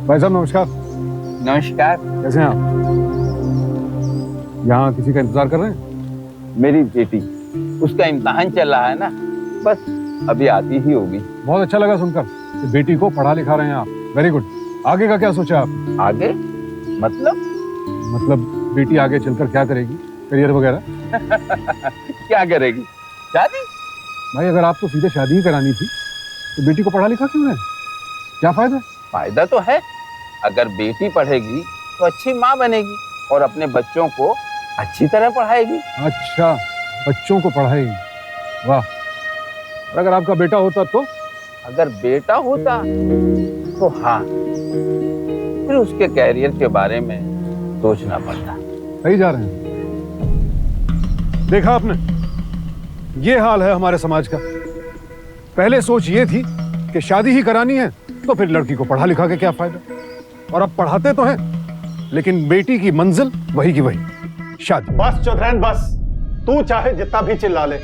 भाई साहब नमस्कार। नमस्कार। कैसे हैं आप? यहाँ किसी का इंतजार कर रहे हैं? मेरी बेटी, उसका इम्तिहान चल रहा है ना, बस अभी आती ही होगी। बहुत अच्छा लगा सुनकर कि बेटी को पढ़ा लिखा रहे हैं आप। Very good. आगे का क्या सोचा आप? आगे मतलब बेटी आगे चलकर क्या करेगी, करियर वगैरह? क्या करेगी? शादी। भाई अगर आपको सीधे शादी ही करानी थी तो बेटी को पढ़ा लिखा क्यों है? क्या फायदा? फायदा तो है। अगर बेटी पढ़ेगी तो अच्छी माँ बनेगी और अपने बच्चों को अच्छी तरह पढ़ाएगी। अच्छा, बच्चों को पढ़ाएगी। वाह। और अगर आपका बेटा होता तो? अगर बेटा होता तो हाँ, फिर उसके कैरियर के बारे में सोचना पड़ता। सही जा रहे हैं। देखा आपने, ये हाल है हमारे समाज का। पहले सोच ये थी कि शादी ही करानी है तो फिर लड़की को पढ़ा लिखा के क्या फायदा, और अब पढ़ाते तो हैं लेकिन बेटी की मंजिल वही की वही, शादी। बस चौधरी बस, तू चाहे जितना भी चिल्ला ले,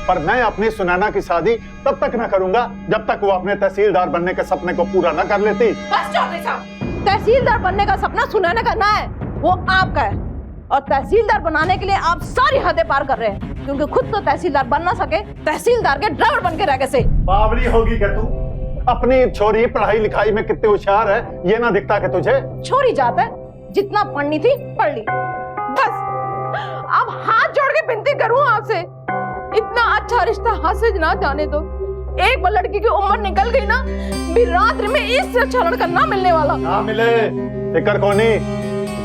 पर मैं अपनी सुनैना की शादी तब तक न करूंगा जब तक वो अपने तहसीलदार बनने के सपने को पूरा न कर लेती। बस चौधरी साहब, तहसीलदार बनने का सपना सुनैना का ना है, वो आपका है। और तहसीलदार बनाने के लिए आप सारी हदें पार कर रहे हैं, क्योंकि खुद तो तहसीलदार बन ना सके, तहसीलदार के ड्राइवर बन के रह गए से। बावली होगी क्या तू? अपनी छोरी पढ़ाई लिखाई में कितनी होशियार है ये ना दिखता कि तुझे? छोरी जात है, जितना पढ़नी थी पढ़ ली। बस अब हाथ जोड़ के विनती करूं आपसे, इतना अच्छा रिश्ता हाथ से ना जाने दो। एक बार लड़की की उम्र निकल गई ना, बिरादरी में इससे अच्छा लड़का ना मिलने वाला। ना मिले फिक्र कोनी,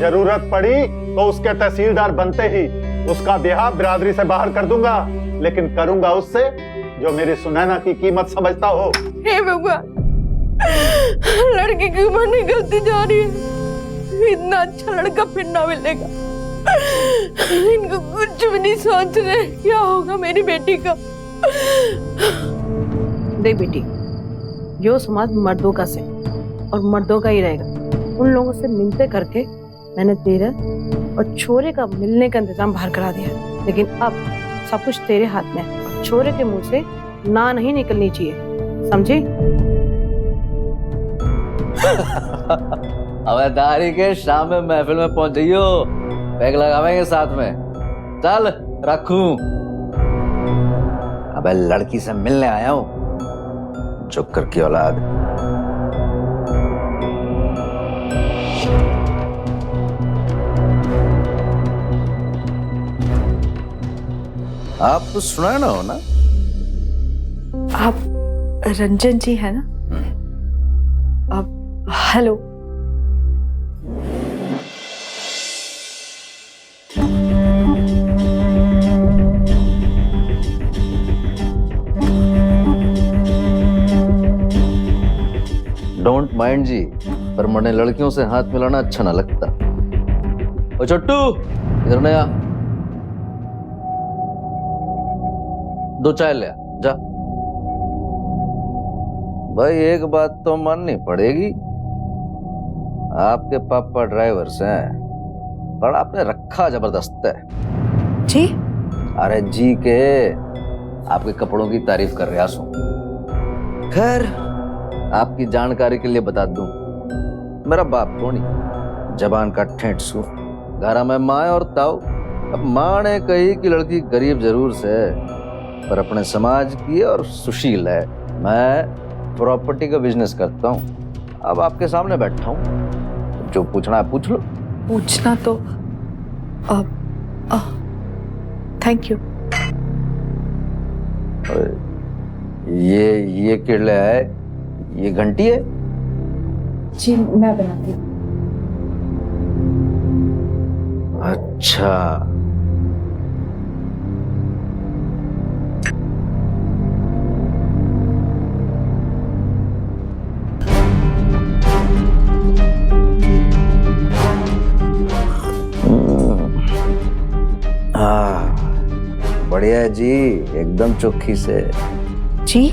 जरूरत पड़ी तो उसके तहसीलदार बनते ही उसका ब्याह बिरादरी से बाहर कर दूंगा, लेकिन करूंगा उससे जो मेरी सुनैना की कीमत समझता हो। हे भगवान, लड़की की उम्र निकलती जा रही है, इतना अच्छा लड़का फिर ना मिलेगा। इनको कुछ भी नहीं सोच रहे क्या होगा मेरी बेटी का। देख बेटी, यो समाज मर्दों का से और मर्दों का ही रहेगा। उन लोगों से मिलते करके मैंने तेरे और छोरे का मिलने का इंतजाम बाहर करा दिया, लेकिन अब सब कुछ तेरे हाथ में है। छोरे के मुंह से ना नहीं निकलनी चाहिए, समझी? अवैधारी के शाम में महफिल में पहुंच जाइयो, पैग लगावेंगे साथ में। चल रखूं। अबे लड़की से मिलने आया हूं, जोकर की औलाद। आप तो सुना ना हो ना? आप रंजन जी है ना? आप हेलो। डोंट माइंड जी, पर मुझे लड़कियों से हाथ मिलाना अच्छा ना लगता। ओ छोटू, इधर नहीं आ, दो चाय ले आ, जा। भाई एक बात तो माननी पड़ेगी, आपके पापा ड्राइवर्स हैं, पर आपने रखा जबरदस्त है। जी? अरे जी के आपके कपड़ों की तारीफ कर रहा हूं। खैर आपकी जानकारी के लिए बता दूं, मेरा बाप कोनी, जबान का ठेठ सू, घरा में माँ और ताऊ। अब माँ ने कही कि लड़की गरीब जरूर से, पर अपने समाज की और सुशील है। मैं प्रॉपर्टी का बिजनेस करता हूँ। अब आपके सामने बैठा हूँ, जो पूछना है पूछ लो। पूछना तो थैंक यू। ये किडले है, ये घंटी है? जी मैं बनाती हूँ। अच्छा, बढ़िया है जी, एकदम चोखी से। जी?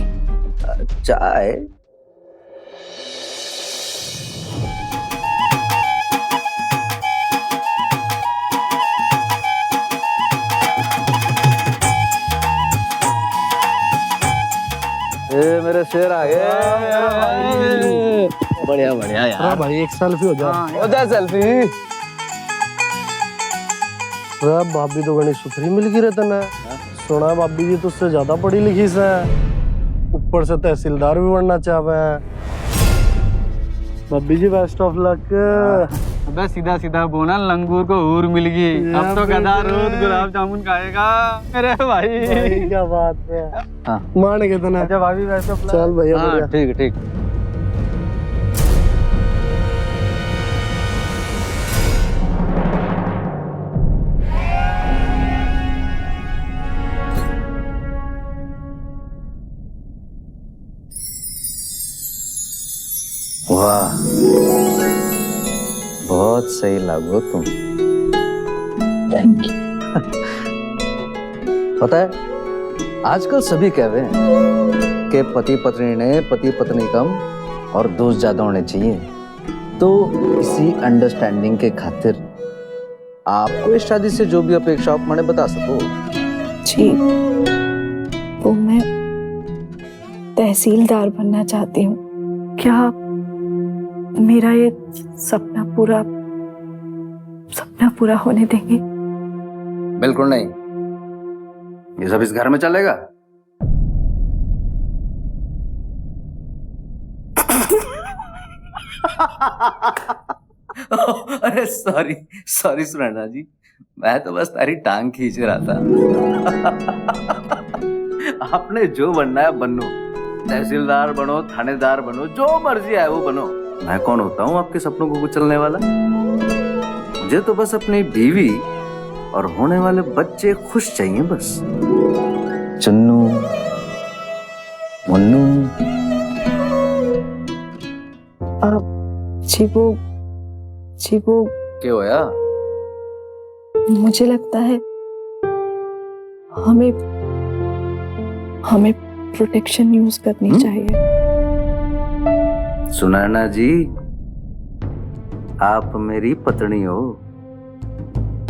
चाय? मेरे शेर आ गए। बढ़िया बढ़िया यार। भाई एक सेल्फी हो जाए। हो जाए सेल्फी। भाभी तो गणेश सुथरी मिल गई रहता ना। सुना भाभी जी तुझसे ज्यादा पढ़ी लिखी से, ऊपर से तहसीलदार भी बनना चाहवे। भाभी जी बेस्ट ऑफ लक। अबे सीधा सीधा बोला, लंगूर को हूर मिल गई। अब तो गधा रोज गुलाब जामुन खाएगा मेरे भाई। क्या बात है। हाँ। मान के तना। अच्छा भाभी बेस्ट ऑफ लक। चल भैया हाँ बढ़िया। ठीक ठीक। वाह, बहुत सही लागो तुम। पता है आजकल सभी कह रहे हैं कि पति पत्नी ने पति पत्नी कम और दोस्त ज्यादा होने चाहिए। तो इसी अंडरस्टैंडिंग के खातिर आपको इस शादी से जो भी अपेक्षा आप मैंने बता सको। जी, वो मैं तहसीलदार बनना चाहती हूँ। क्या मेरा ये सपना पूरा होने देंगे? बिल्कुल नहीं, ये सब इस घर में चलेगा। अरे सॉरी सॉरी सुनैना जी, मैं तो बस तारी टांग खींच रहा था। आपने जो बनना है बनो, तहसीलदार बनो, थानेदार बनो, जो मर्जी है वो बनो। मैं कौन होता हूँ आपके सपनों को कुचलने वाला? मुझे तो बस अपनी बीवी और होने वाले बच्चे खुश चाहिए बस। चन्नू, मुन्नू। जी वो क्या होया? मुझे लगता है हमें प्रोटेक्शन यूज करनी चाहिए। सुनैना जी, आप मेरी पत्नी हो,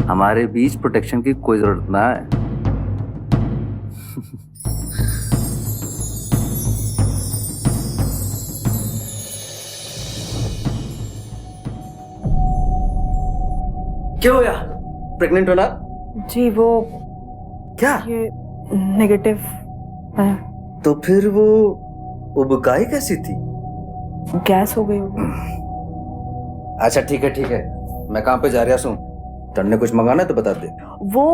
हमारे बीच प्रोटेक्शन की कोई जरूरत ना है। क्या होया? प्रेग्नेंट हो ना? जी वो क्या? ये नेगेटिव है। तो फिर वो उबकाई कैसी थी? गैस हो गई होगी। अच्छा ठीक है, मैं काम पे जा रहा हूँ। तन्ने कुछ मंगाना है तो बता दे। वो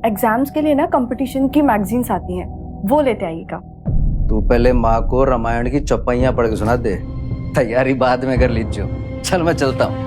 एग्जाम्स के लिए ना कंपटीशन की मैगजीन्स आती हैं, वो लेते आइएगा। तू पहले माँ को रामायण की चौपाइयां पढ़ के सुना दे, तैयारी बाद में कर लीजिए। चल मैं चलता हूँ।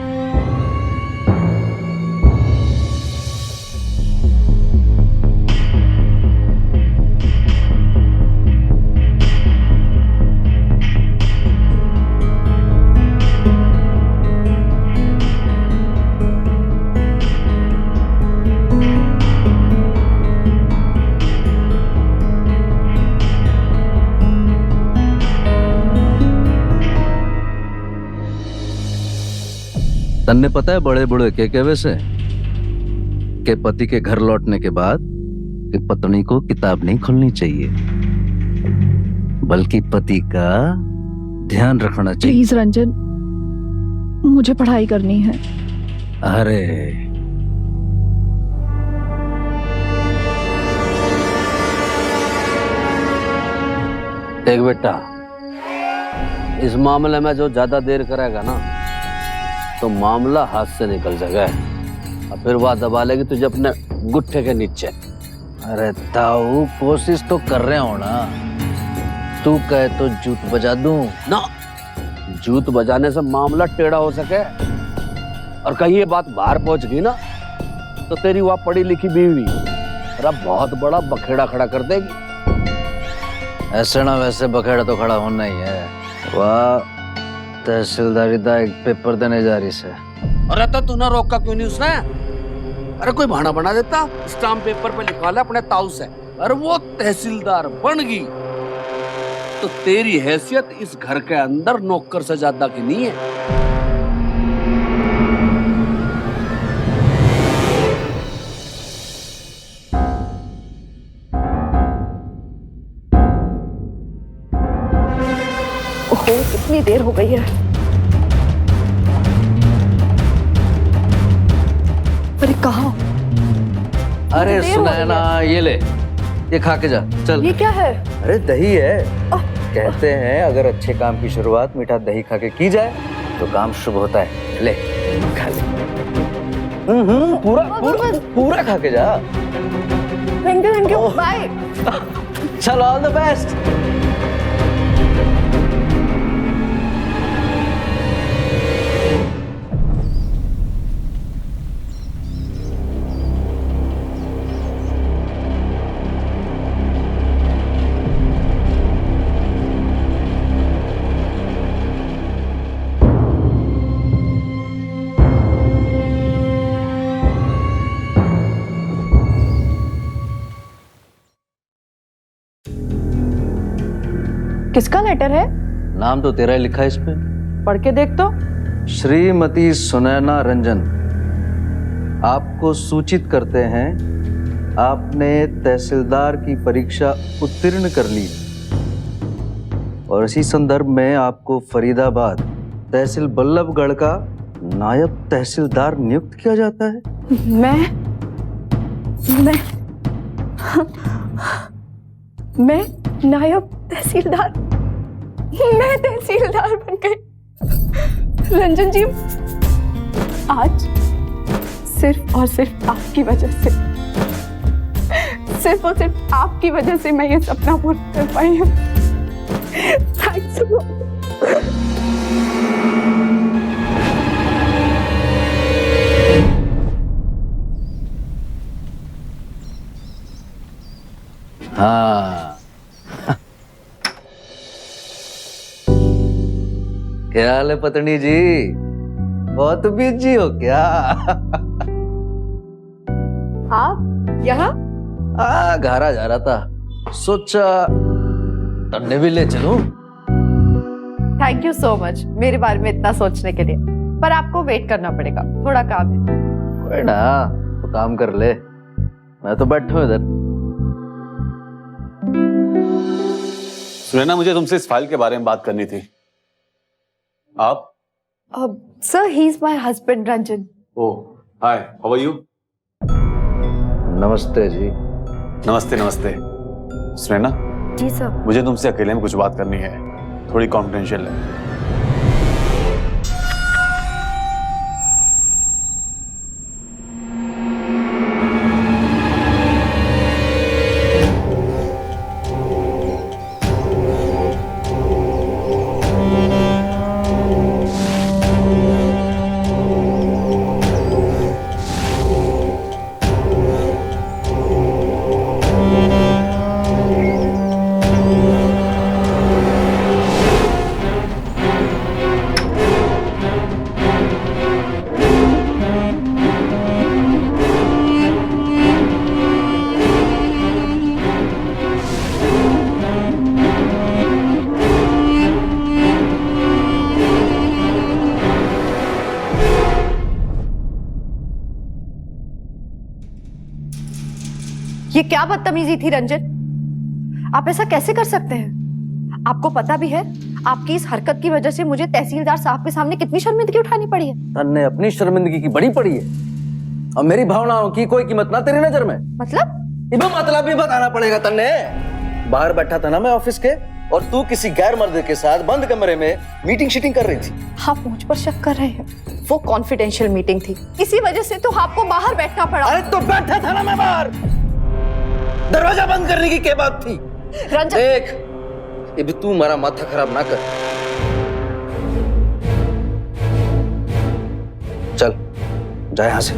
तन्ने पता है बड़े बड़े के कहवे से कि पति के घर लौटने के बाद कि पत्नी को किताब नहीं खोलनी चाहिए, बल्कि पति का ध्यान रखना चाहिए। प्लीज रंजन, मुझे पढ़ाई करनी है। अरे देख बेटा, इस मामले में जो ज्यादा देर करेगा ना तो मामला हाथ से निकल जाएगा और फिर वह दबा लेगी तुझे अपने गुट्ठे के नीचे। अरे ताऊ, कोशिश तो कर रहे हो ना। तू कहे तो जूत बजा दूं ना। जूत बजाने से मामला टेढ़ा हो सके और कहीं ये बात बाहर पहुंच गई ना तो तेरी वह पढ़ी लिखी बीवी तेरा बहुत बड़ा बखेड़ा खड़ा कर देगी। ऐसे ना वैसे बखेड़ा तो खड़ा होना ही है। वाह, तहसीलदारी दा एक पेपर देने जा रही से। अरे तो तूने रोका क्यों नहीं उसने? अरे कोई बहाना बना देता, स्टाम्प पेपर पे लिखवा ले अपने ताऊ से। अरे वो तहसीलदार बन गई तो तेरी हैसियत इस घर के अंदर नौकर से ज्यादा की नहीं है। ओहो, कितनी देर हो गई है। अरे कहाँ? अरे देर हो रही सुनैना, ये ले, ये खा के जा, चल। ये क्या है? अरे दही है। कहते हैं अगर अच्छे काम की शुरुआत मीठा दही खा के की जाए तो काम शुभ होता है। ले, खा ले। पूरा पूरा पूरा खा के जा। Thank you, bye. चलो, ऑल द बेस्ट। किसका लेटर है? नाम तो तेरा ही लिखा है इस पे। पढ़ के देख तो। श्रीमती सुनैना रंजन, आपको सूचित करते हैं आपने तहसीलदार की परीक्षा उत्तीर्ण कर ली और इसी संदर्भ में आपको फरीदाबाद तहसील बल्लभगढ़ का नायब तहसीलदार नियुक्त किया जाता है। मैं नायब तहसीलदार? मैं तहसीलदार बन गई। रंजन जी, आज सिर्फ और सिर्फ आपकी वजह से, सिर्फ और सिर्फ आपकी वजह से मैं ये सपना पूरा कर पाई हूँ। थैंक्स। हाँ, क्या हाल है पत्नी जी? बहुत बिजी हो क्या? आप यहाँ? घरा जा रहा था, सोचा तन्ने भी ले चलूं। थैंक यू सो मच मेरे बारे में इतना सोचने के लिए, पर आपको वेट करना पड़ेगा, थोड़ा काम है। कोई ना, तो काम कर ले, मैं तो बैठा हूँ इधर। सुनैना, मुझे तुमसे इस फाइल के बारे में बात करनी थी। आप? Sir, he is my husband Ranjan. Oh, hi, how are you? नमस्ते जी। नमस्ते नमस्ते। सुनैना, जी सर। मुझे तुमसे अकेले में कुछ बात करनी है, थोड़ी कॉन्फिडेंशियल है। ये क्या बदतमीजी थी रंजन? आप ऐसा कैसे कर सकते हैं? आपको पता भी है आपकी इस हरकत की वजह से मुझे तहसीलदार साहब के सामने कितनी शर्मिंदगी उठानी पड़ी है। तन्ने अपनी शर्मिंदगी की बड़ी पड़ी है और मेरी भावनाओं की कोई कीमत ना तेरी नजर में। मतलब? इबो मतलब भी बताना पड़ेगा तन्ने। बाहर बैठा था ना मैं ऑफिस के, और तू किसी गैर मर्द के साथ बंद कमरे में मीटिंग शीटिंग कर रही थी। आप मुझ पर शक कर रहे हैं? वो कॉन्फिडेंशियल मीटिंग थी, इसी वजह से तो आपको बाहर बैठना पड़ा। अरे तो बैठा था ना मैं बाहर, दरवाजा बंद करने की क्या बात थी? रंजन, देख, ये भी तू हमारा माथा खराब ना कर। चल जा यहां से।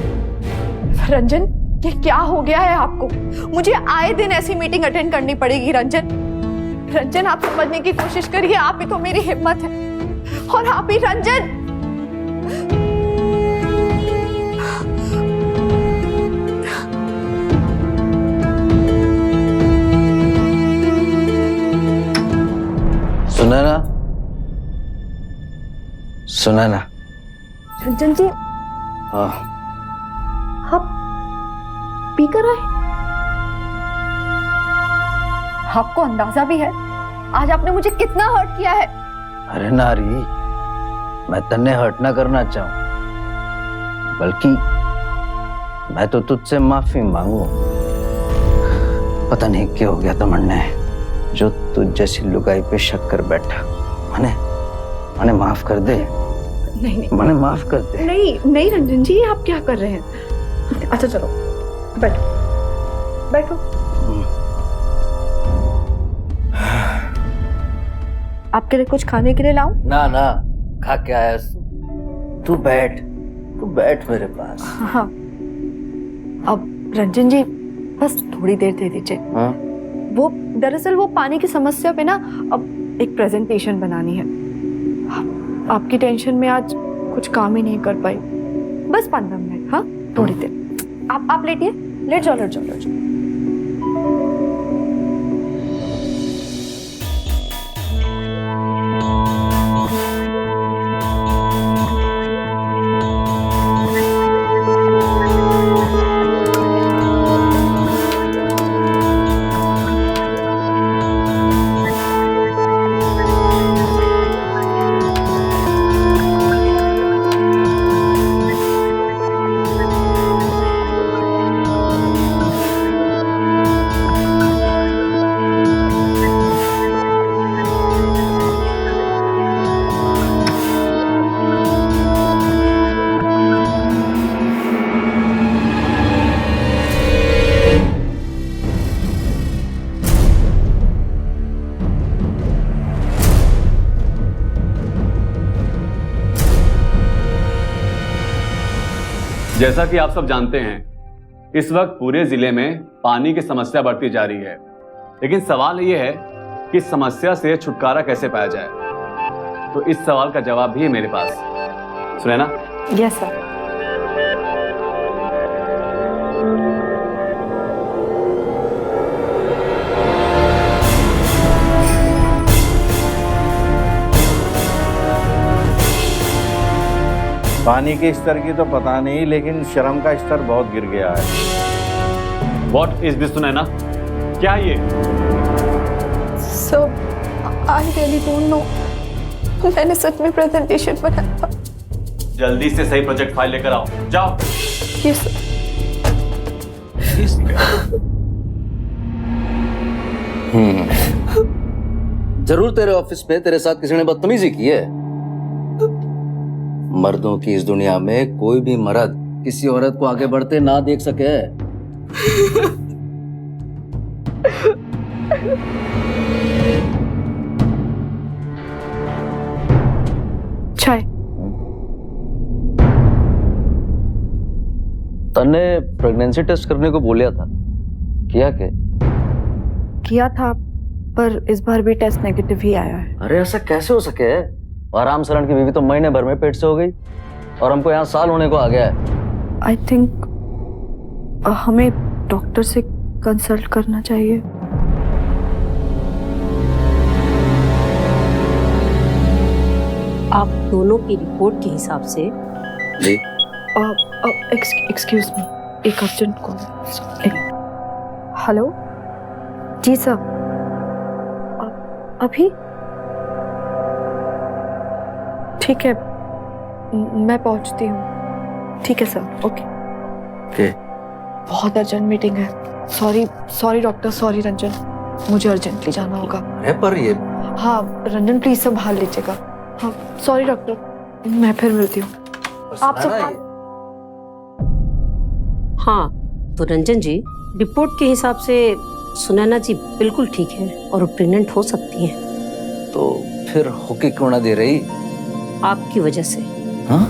रंजन, ये क्या हो गया है आपको? मुझे आए दिन ऐसी मीटिंग अटेंड करनी पड़ेगी रंजन। रंजन, आप समझने की कोशिश करिए, आप ही तो मेरी हिम्मत है, और आप ही रंजन। सुनैना, सुनैना। रंजन जी, हाँ, आप पी कर आए? आपको अंदाजा भी है आज आपने मुझे कितना हर्ट किया है? अरे नारी, मैं तन्ने हर्ट ना करना चाहूं, बल्कि मैं तो तुझसे माफी मांगू। पता नहीं क्या हो गया था मन्ने, जो तुझ जैसी लुगाई पे शक कर बैठा। मने माफ कर दे। नहीं नहीं मने माफ कर दे। नहीं नहीं रंजन जी, आप क्या कर रहे हैं? अच्छा चलो बैठो बैठो। आपके लिए कुछ खाने के लिए लाऊं? ना ना, खा के आया तू बैठ, तू बैठ मेरे पास। हाँ अब रंजन जी बस थोड़ी देर दे दीजिए। हाँ? वो दरअसल वो पानी की समस्या पे ना अब एक प्रेजेंटेशन बनानी है। आपकी टेंशन में आज कुछ काम ही नहीं कर पाई। बस 15 मिनट, हाँ थोड़ी देर। आप लेटिए, लेट जाओ लेट जाओ लेट जाओ। जैसा कि आप सब जानते हैं, इस वक्त पूरे जिले में पानी की समस्या बढ़ती जा रही है। लेकिन सवाल यह है कि इस समस्या से छुटकारा कैसे पाया जाए। तो इस सवाल का जवाब भी है मेरे पास। सुनैना? Yes sir. पानी के स्तर की तो पता नहीं, लेकिन शर्म का स्तर बहुत गिर गया है। What is this, Sunaina? क्या ये? So, I really don't know. मैंने सच में प्रेजेंटेशन बनाया था। जल्दी से सही प्रोजेक्ट फाइल लेकर आओ, जाओ। Yes, जरूर तेरे ऑफिस में तेरे साथ किसी ने बदतमीजी की है। मर्दों की इस दुनिया में कोई भी मर्द किसी औरत को आगे बढ़ते ना देख सके। चाय। तन्ने प्रेगनेंसी टेस्ट करने को बोलिया था, किया के? किया था, पर इस बार भी टेस्ट नेगेटिव ही आया है। अरे ऐसा कैसे हो सके? आराम सरण की बीवी तो महीने भर में पेट से हो गई और हमको यहाँ साल होने को आ गया है। आई थिंक हमें डॉक्टर से कंसल्ट करना चाहिए। आप दोनों की रिपोर्ट के हिसाब से जी। एक्सक्यूज मी, एक अर्जेंट कॉल। हेलो जी सर, अभी ठीक है, मैं पहुंचती हूँ। ठीक है सर, ओके। बहुत अर्जेंट मीटिंग है। सॉरी डॉक्टर, सॉरी रंजन, मुझे अर्जेंटली जाना होगा। अरे पर ये हाँ रंजन प्लीज संभाल लीजिएगा। हाँ सॉरी डॉक्टर, मैं फिर मिलती हूँ। आप सब हाँ, तो रंजन जी रिपोर्ट के हिसाब से सुनैना जी बिल्कुल ठीक है और प्रेग्नेंट हो सकती हैं। तो फिर होके क्यों ना दे रही? आपकी वजह से। हाँ?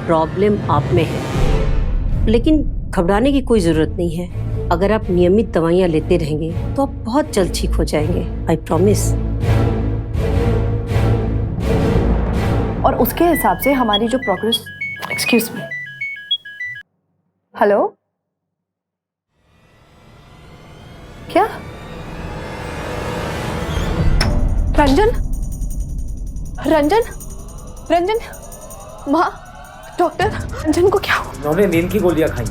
प्रॉब्लम आप में है, लेकिन घबराने की कोई जरूरत नहीं है। अगर आप नियमित दवाइयाँ लेते रहेंगे तो आप बहुत जल्द ठीक हो जाएंगे, आई प्रॉमिस। और उसके हिसाब से हमारी जो प्रोग्रेस। एक्सक्यूज मी, हेलो, क्या रंजन? रंजन रंजन माँ, डॉक्टर रंजन को क्या हुआ? उन्होंने नींद की गोलियां खाई।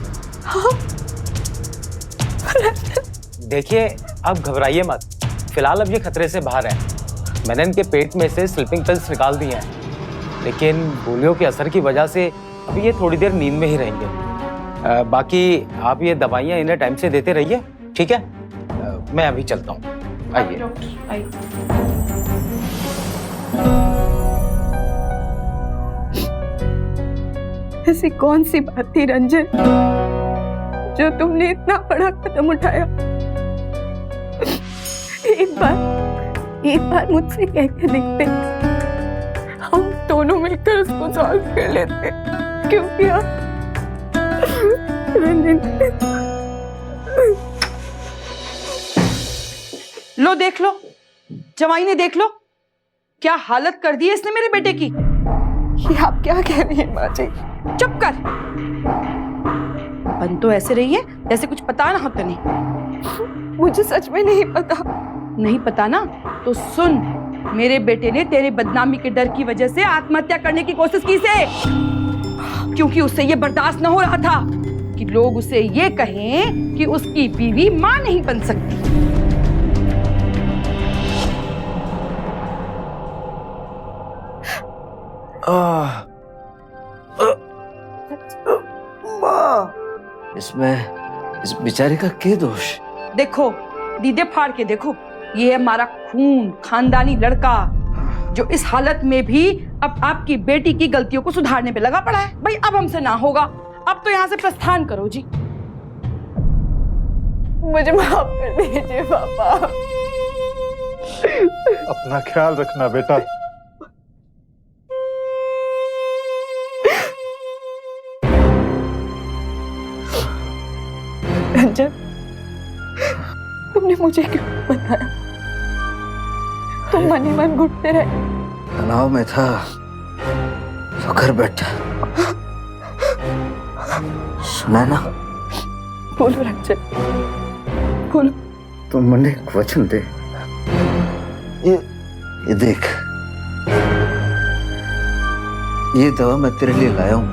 हाँ? देखिए आप घबराइए मत, फिलहाल अब ये खतरे से बाहर है। मैंने इनके पेट में से स्लीपिंग पिल्स निकाल दी हैं, लेकिन गोलियों के असर की वजह से अभी ये थोड़ी देर नींद में ही रहेंगे। बाकी आप ये दवाइयाँ इन्हें टाइम से देते रहिए, ठीक है? मैं अभी चलता हूँ, आइए। ऐसी कौन सी बात थी रंजन जो तुमने इतना बड़ा कदम उठाया? एक बार मुझसे कह के देखते, हम दोनों मिलकर उसको सॉल्व कर लेते। क्यों किया रंजन? लो देख लो, जमाई ने देख लो क्या हालत कर दी है इसने मेरे बेटे की। ये आप क्या कह रही हैं माँ जी? चुप कर, बन तो ऐसे रही है जैसे कुछ पता ना हो तने। मुझे सच में नहीं पता। नहीं पता ना तो सुन, मेरे बेटे ने तेरे बदनामी के डर की वजह से आत्महत्या करने की कोशिश की से, क्योंकि उससे ये बर्दाश्त न हो रहा था कि लोग उसे ये कहें कि उसकी बीवी मां नहीं बन सकती। इसमें इस बेचारे का क्या दोष? देखो दीदे फाड़ के देखो, ये है हमारा खून खानदानी लड़का जो इस हालत में भी अब आपकी बेटी की गलतियों को सुधारने पे लगा पड़ा है। भाई अब हमसे ना होगा, अब तो यहाँ से प्रस्थान करो जी। मुझे माफ कर दीजिए पापा। अपना ख्याल रखना बेटा। रंजन, तुमने मुझे क्यों बताया? तुम मन ही मन घुटते रहे। तनाव में था तो घर बैठा। सुना ना? बोलो रंजन, बोलो। तुम मुझे एक वचन दे। ये देख, ये दवा मैं तेरे लिए लाया हूं,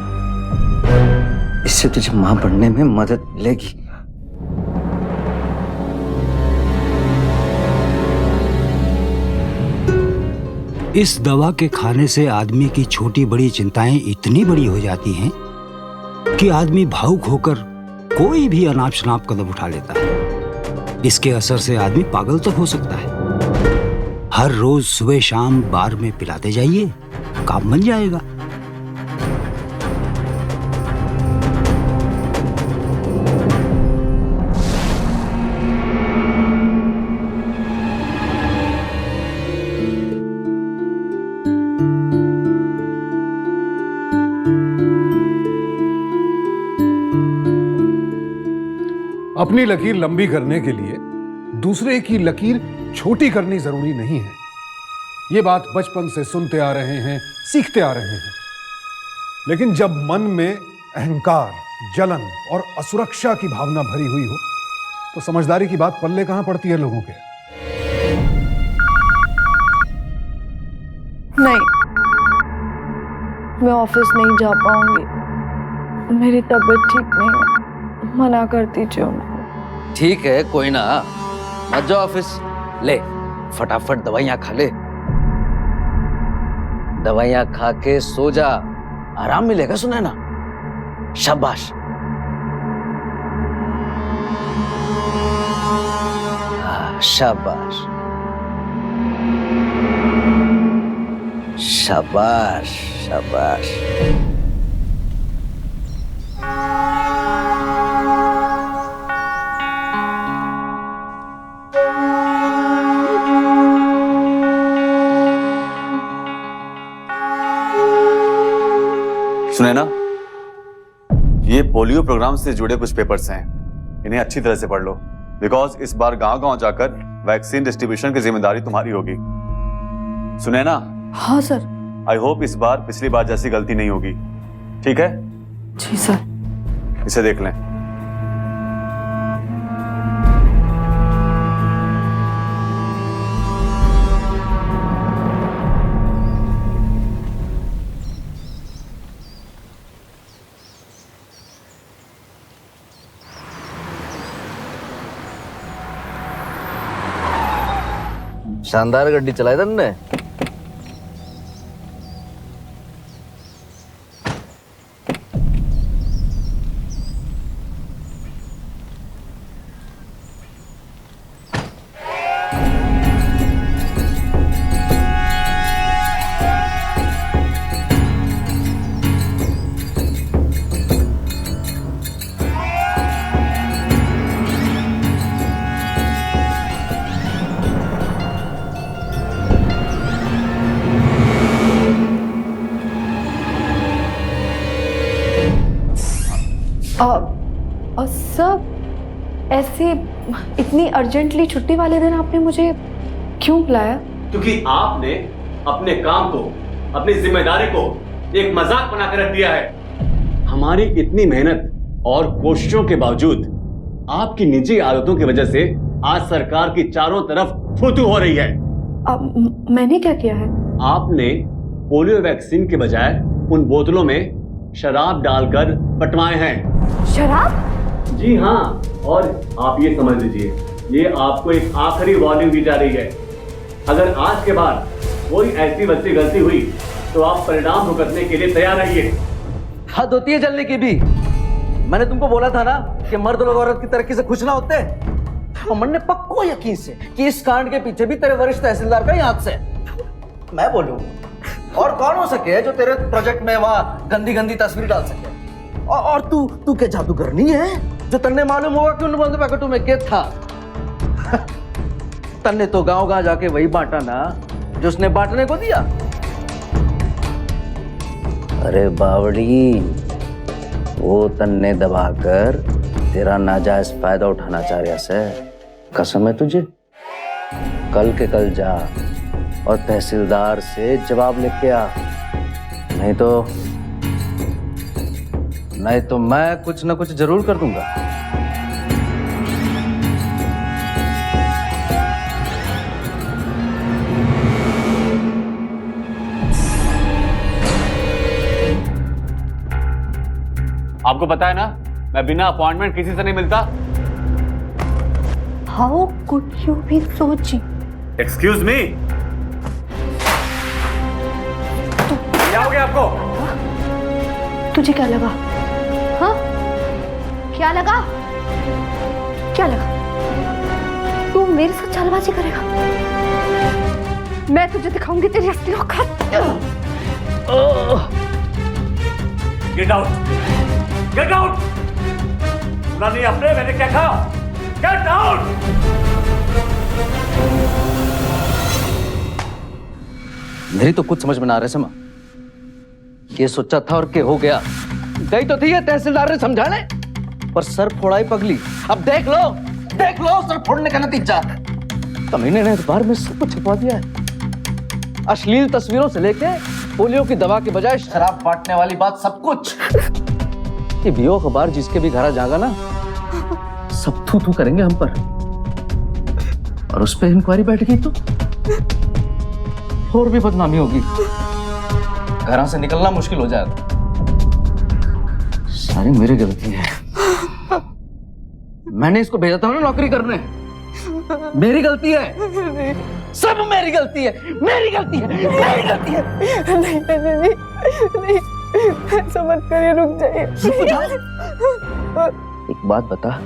इससे तुझे मां बनने में मदद मिलेगी। इस दवा के खाने से आदमी की छोटी बड़ी चिंताएं इतनी बड़ी हो जाती हैं कि आदमी भावुक होकर कोई भी अनाप शनाप कदम उठा लेता है। इसके असर से आदमी पागल तो हो सकता है। हर रोज सुबह शाम बार में पिलाते जाइए, काम बन जाएगा। अपनी लकीर लंबी करने के लिए दूसरे की लकीर छोटी करनी जरूरी नहीं है। ये बात बचपन से सुनते आ रहे हैं, सीखते आ रहे हैं। लेकिन जब मन में अहंकार, जलन और असुरक्षा की भावना भरी हुई हो तो समझदारी की बात पल्ले कहां पड़ती है लोगों के। नहीं, मैं ऑफिस नहीं जा पाऊंगी। मेरी तबीयत ठीक नहीं है। मना कर दीजिए उनको। ठीक है, कोई ना, मत जाओ ऑफिस। ले फटाफट दवाइयां खा ले, दवाइयां खा के सो जा, आराम मिलेगा। सुना ना? शाबाश। शाबाश शाबाश शाबाश। सुनैना, ये पोलियो प्रोग्राम से जुड़े कुछ पेपर्स हैं, इन्हें अच्छी तरह से पढ़ लो, बिकॉज इस बार गांव-गांव जाकर वैक्सीन डिस्ट्रीब्यूशन की जिम्मेदारी तुम्हारी होगी। सुनैना? हाँ सर। आई होप इस बार पिछली बार जैसी गलती नहीं होगी, ठीक है? जी सर। इसे देख लें। शानदार गड्डी चलाई तुमने। सर, ऐसे इतनी अर्जेंटली छुट्टी वाले दिन आपने मुझे क्यों बुलाया? क्योंकि आपने अपने काम को, अपनी जिम्मेदारी को एक मजाक बनाकर रख दिया है। हमारी इतनी मेहनत और कोशिशों के बावजूद आपकी निजी आदतों की वजह से आज सरकार की चारों तरफ थू-थू हो रही है। मैंने क्या किया है? आपने पोलियो वैक्सीन के बजाय उन बोतलों में शराब डालकर बंटवाए हैं। शराब? जी हाँ, और आप ये समझ लीजिए, ये आपको एक आखिरी वार्निंग दी जा रही है। अगर आज के बाद कोई ऐसी वैसी गलती हुई तो आप परिणाम भुगतने के लिए तैयार रहिए। हद होती है जलने की भी। मैंने तुमको बोला था ना कि मर्द लोग औरत की तरक्की से खुश ना होते। और मन ने पक्को यकीन से कि इस कांड के पीछे भी तेरे वरिष्ठ तहसीलदार का ही हाथ से। मैं बोलूं, और कौन हो सके जो तेरे प्रोजेक्ट में वहां गंदी गंदी तस्वीर डाल सके? और तू क्या जादूगर नहीं है जो तन्ने मालूम होगा कि उन बंद पैकेटों में क्या था? तन्ने तो गांव जाके वही बांटा ना जो उसने बांटने को दिया। अरे बावड़ी, वो तन्ने दबाकर तेरा नाजायज फायदा उठाना चाह रहा से। कसम है तुझे, कल के कल जा और तहसीलदार से जवाब लेके आ, नहीं तो मैं कुछ ना कुछ जरूर कर दूंगा। आपको पता है ना, मैं बिना अपॉइंटमेंट किसी से नहीं मिलता। How could you be so cheap? Excuse me, क्या हो गया आपको? तुझे क्या लगा? हाँ, क्या लगा? क्या लगा? तू मेरे साथ चालबाजी करेगा? मैं तुझे दिखाऊंगी तेरी असली औकात। Get out, get out. सुना नहीं आपने मैंने क्या कहा? Get out. मेरी तो कुछ समझ में ना आ रहा समा। ये सोचा था और क्या हो गया? गई तो थी ये तहसीलदार ने समझाने, पर सर फोड़ाई पगली। अब देख लो सर फोड़ने का नतीजा। कमीने ने अखबार में सब कुछ छपवा दिया है, अश्लील तस्वीरों से लेके पोलियो की दवा के बजाय शराब बांटने वाली बात, सब कुछ। ये बियो अखबार जिसके भी घर जाएगा ना, सब थू करेंगे हम पर। और उस पर इंक्वायरी बैठ गई तो और भी बदनामी होगी, घरों से निकलना मुश्किल हो जाएगा। सारी मेरी गलती है। मैंने इसको भेजा था ना नौकरी करने, मेरी गलती है, सब मेरी गलती है, मेरी गलती है, मेरी गलती है। नहीं, ऐसा मत करिए, रुक जाइए। एक बात बता,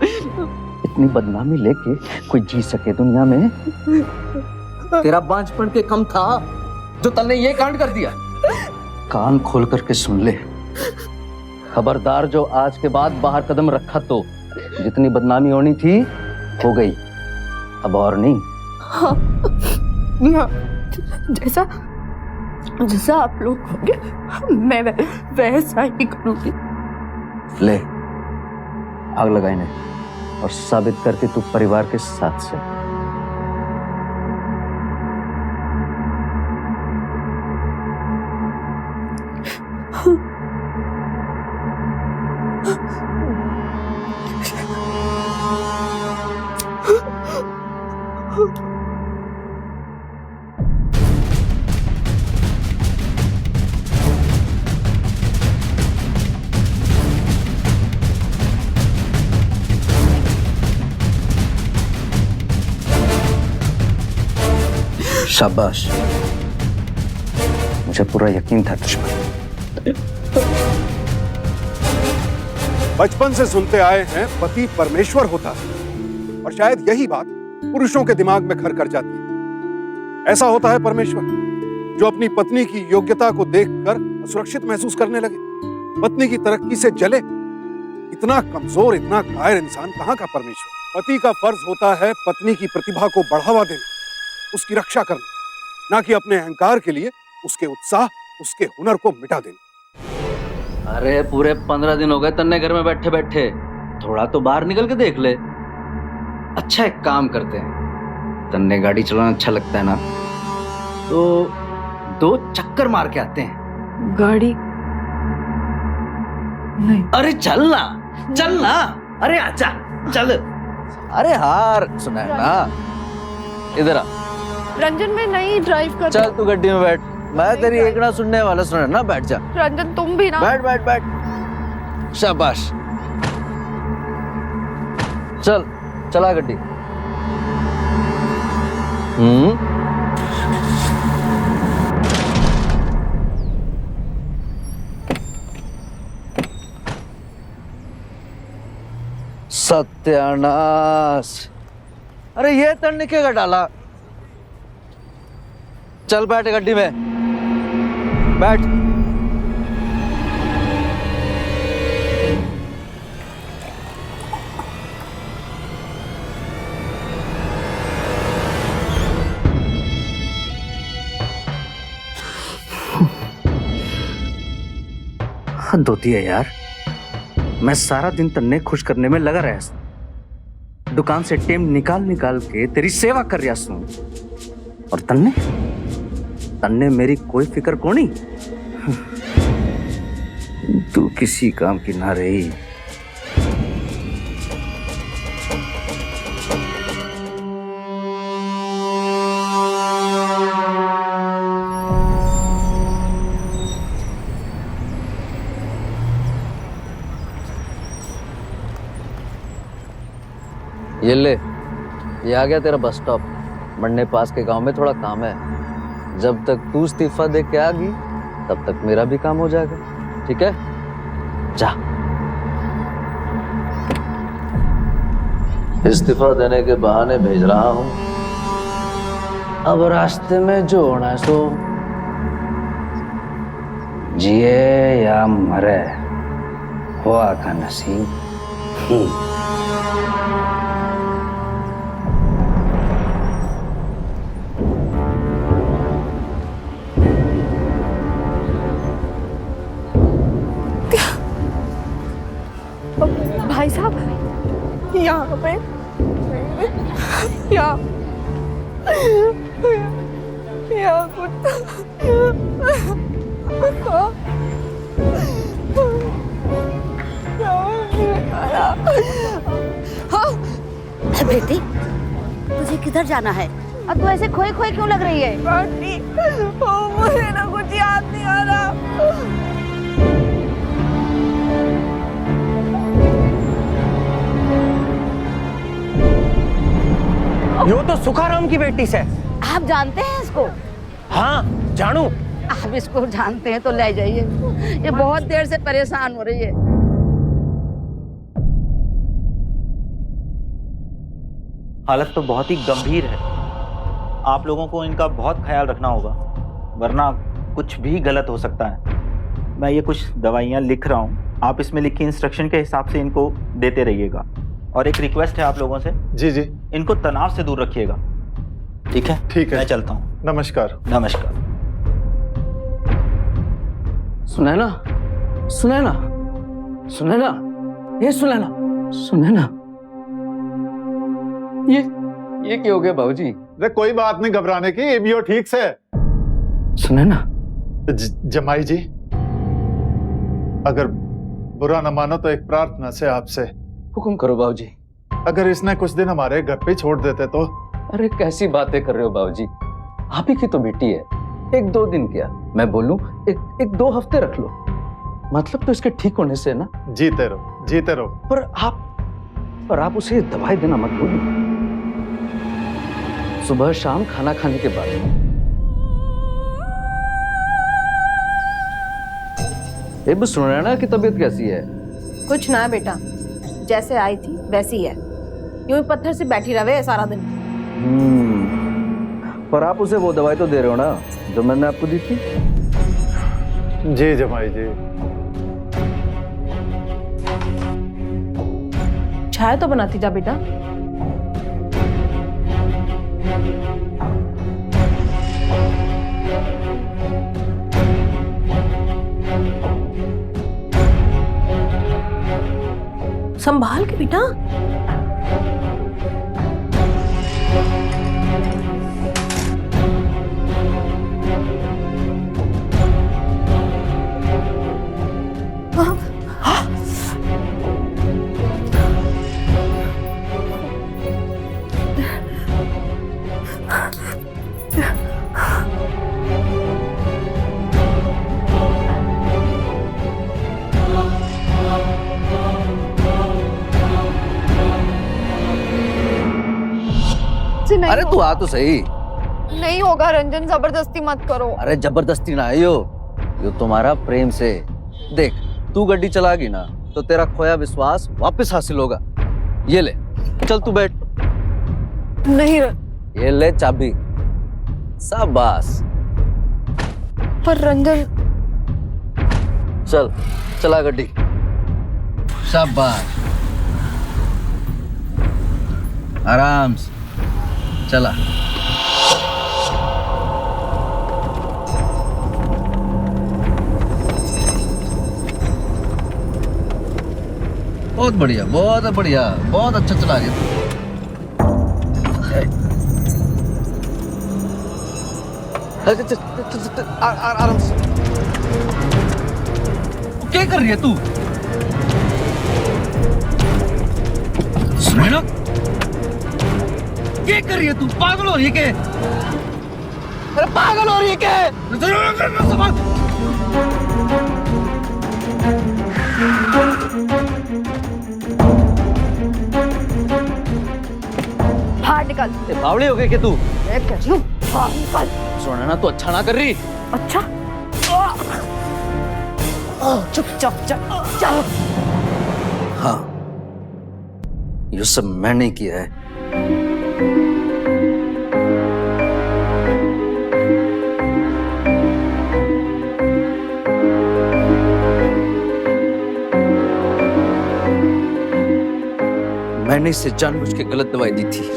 इतनी बदनामी लेके कोई जी सके दुनिया में? तेरा बांझपन के कम था जो तन्ने ये कांड कर दिया? कान खोल करके सुन ले, खबरदार जो आज के बाद बाहर कदम रखा तो जितनी बदनामी होनी थी हो गई, अब और नहीं। हाँ, जैसा आप लोग होंगे मैं वैसा ही करूंगी। ले आग लगाई ने और साबित करके तू परिवार के साथ से। शाबाश, मुझे पूरा यकीन था तुझ पर। बचपन से सुनते आए हैं पति परमेश्वर होता है, और शायद यही बात पुरुषों के दिमाग में घर कर जाती है। ऐसा होता है परमेश्वर जो अपनी पत्नी की योग्यता को देखकर असुरक्षित महसूस करने लगे, पत्नी की तरक्की से जले। इतना कमजोर, इतना कायर इंसान कहाँ का परमेश्वर? पति का फर्ज होता है पत्नी की प्रतिभा को बढ़ावा देना, उसकी रक्षा करना, ना कि अपने अहंकार के लिए उसके उत्साह, उसके हुनर को मिटा देना। अरे पूरे 15 दिन हो गए तन्ने घर में बैठे बैठे, थोड़ा तो बाहर निकल के देख ले। अच्छा एक काम करते हैं, तन्ने गाड़ी चलाना अच्छा लगता है ना, तो 2 चक्कर मार के आते हैं। गाड़ी नहीं। अरे चल ना, चल ना, अरे आजा चल। अरे हार सुना है ना, इधर आ। रंजन मैं नहीं ड्राइव कर। चल तू गड्डी में बैठ, मैं तेरी एक ना सुनने वाला, सुना ना, बैठ जा। रंजन तुम भी ना। बैठ बैठ बैठ, शाबाश। चल चला गड्डी। सत्यानाश, अरे ये तन्ने क्या डाला। चल बैठ गड्डी में, बैठ। हद होती है यार, मैं सारा दिन तन्ने खुश करने में लगा रहा, दुकान से टेम निकाल निकाल के तेरी सेवा कर रहा हूं, और तन्ने तन्ने मेरी कोई फिक्र कोनी। तू किसी काम की ना रही। ये ले, ये आ गया तेरा बस स्टॉप। मन्ने पास के गांव में थोड़ा काम है, जब तक तू इस्तीफा दे के आ गई तब तक मेरा भी काम हो जाएगा, ठीक है? जा। इस्तीफा देने के बहाने भेज रहा हूं, अब रास्ते में जो होना है सो जिए या मरे, हुआ का नसीब। भाई साहब यहाँ पे यहाँ बेटी तुझे किधर जाना है? अब तू ऐसे खोए खोए क्यों लग रही है? मुझे ना कुछ याद नहीं आ रहा। यो तो सुखाराम की बेटी से। आप जानते हैं इसको? हाँ जानू। आप इसको जानते हैं तो ले जाइए, ये बहुत देर से परेशान हो रही है। हालत तो बहुत ही गंभीर है, आप लोगों को इनका बहुत ख्याल रखना होगा, वरना कुछ भी गलत हो सकता है। मैं ये कुछ दवाइयाँ लिख रहा हूँ, आप इसमें लिखी इंस्ट्रक्शन के हिसाब से इनको देते रहिएगा। और एक रिक्वेस्ट है आप लोगों से। जी जी। इनको तनाव से दूर रखिएगा, ठीक है? ठीक है, मैं चलता हूँ। नमस्कार। नमस्कार। सुनैना, सुनैना, सुनैना, ये सुनैना, सुनैना, ये क्या हो गया बाबूजी? अरे कोई बात नहीं घबराने की, ये भी हो ठीक से। सुनैना। जमाई जी, अगर बुरा न मानो तो एक प्रार्थना से आपसे। हुक्म करो बाबूजी। अगर इसने कुछ दिन हमारे घर पे छोड़ देते तो। अरे कैसी बातें कर रहे हो बाबूजी, आप ही की तो बेटी है, 1-2 दिन क्या, मैं बोलूं 1-2 हफ्ते रख लो, मतलब तो इसके ठीक होने से ना। जीते रहो, जीते रहो। पर आप उसे दवाई देना मत भूलिए, सुबह शाम खाना खाने के बाद। ये बस सुनैना की तबीयत कैसी है? कुछ ना बेटा, जैसे आई थी वैसी है, यूं ही पत्थर से बैठी रहे सारा दिन। पर आप उसे वो दवाई तो दे रहे हो ना जो मैंने आपको दी थी? जी जमाई जी। चाय तो बनाती जा बेटा। संभाल के बेटा। अरे तू आ तो सही। नहीं होगा रंजन, जबरदस्ती मत करो। अरे जबरदस्ती ना है यो तुम्हारा प्रेम से। देख तू गड्डी चलागी ना तो तेरा खोया विश्वास वापस हासिल होगा। ये ले, चल तू बैठ। नहीं ये ले चाबी। शाबाश। पर रंजन। चल चला गड्डी। शाबाश, आराम से चला। बहुत बढ़िया, बहुत बढ़िया, बहुत अच्छा चला गया। आराम से। क्या कर रही है तू? सुनो ना, क्या कर रही है तू? पागल हो रही है क्या? अरे पागल हो रही है क्या? बाहर निकल। बावड़ी हो गई क्या तू? मैं कह रही हूँ बाहर निकल। सुना ना, तू अच्छा ना कर रही। अच्छा चुपचाप चल। हाँ, ये सब मैंने किया है। मैंने इसे जानबूझ के गलत दवाई दी थी,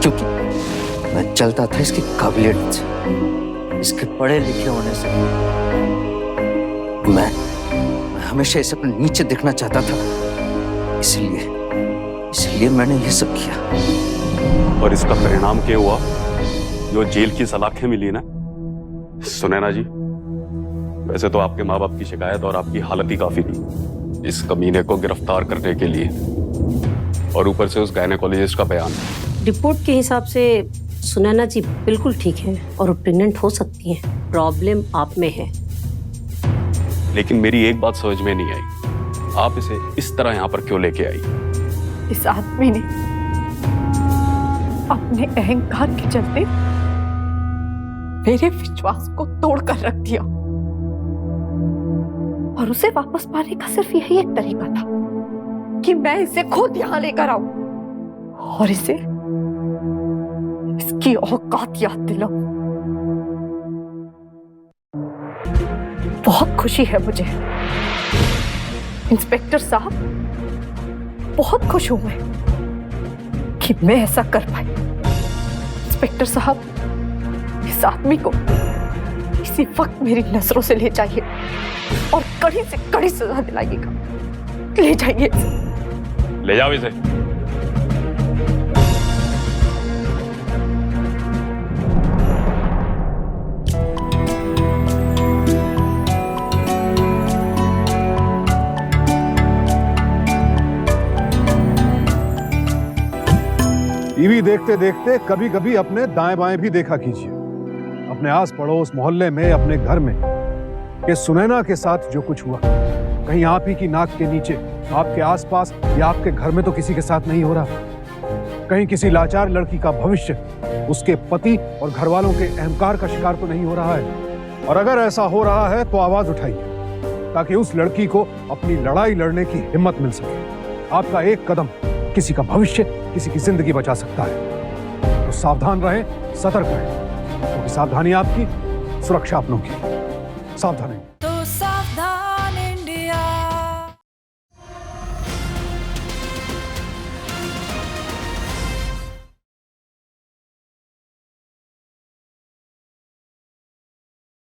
क्योंकि मैं चलता था इसकी काबिलियत से, इसके पढ़े लिखे होने से। मैं हमेशा इसे अपने नीचे देखना चाहता था, इसलिए मैंने ये सब किया। और इसका परिणाम क्या हुआ? जो जेल की सलाखें मिली ना सुनैना जी, वैसे तो आपके माँ बाप की शिकायत और आपकी हालत ही काफी थी इस कमीने को गिरफ्तार करने के लिए, और ऊपर से उस गायनेकोलॉजिस्ट का बयान। रिपोर्ट के हिसाब से सुनैना जी बिल्कुल ठीक है और प्रेग्नेंट हो सकती हैं। प्रॉब्लम आप में है। लेकिन मेरी एक बात समझ में नहीं आई, आप इसे इस तरह यहाँ पर क्यों लेके आई? इस आदमी ने अपने अहंकार के चलते मेरे विश्वास को तोड़ कर रख दिया, और उसे वापस पाने का सिर्फ यही एक तरीका था कि मैं इसे खुद यहां लेकर आऊं और इसे इसकी औकात याद दिलाऊं। बहुत खुशी है मुझे इंस्पेक्टर साहब, बहुत खुश हूं मैं कि मैं ऐसा कर पाई। इंस्पेक्टर साहब, इस आदमी को इसी वक्त मेरी नजरों से ले जाइए और कड़ी से कड़ी सजा दिलाइएगा। ले जाइए, ले जाओ इसे। टीवी देखते देखते कभी कभी अपने दाएं बाएं भी देखा कीजिए। अपने आस पड़ोस मोहल्ले में, अपने घर में कि सुनैना के साथ जो कुछ हुआ, कहीं आप ही की नाक के नीचे, आपके आसपास या आपके घर में तो किसी के साथ नहीं हो रहा। कहीं किसी लाचार लड़की का भविष्य उसके पति और घर वालों के अहंकार का शिकार तो नहीं हो रहा है। और अगर ऐसा हो रहा है तो आवाज उठाइए ताकि उस लड़की को अपनी लड़ाई लड़ने की हिम्मत मिल सके। आपका एक कदम किसी का भविष्य, किसी की जिंदगी बचा सकता है। तो सावधान रहें, सतर्क रहें, क्योंकि सावधानी आपकी, सुरक्षा अपनों की। सावधान रहें।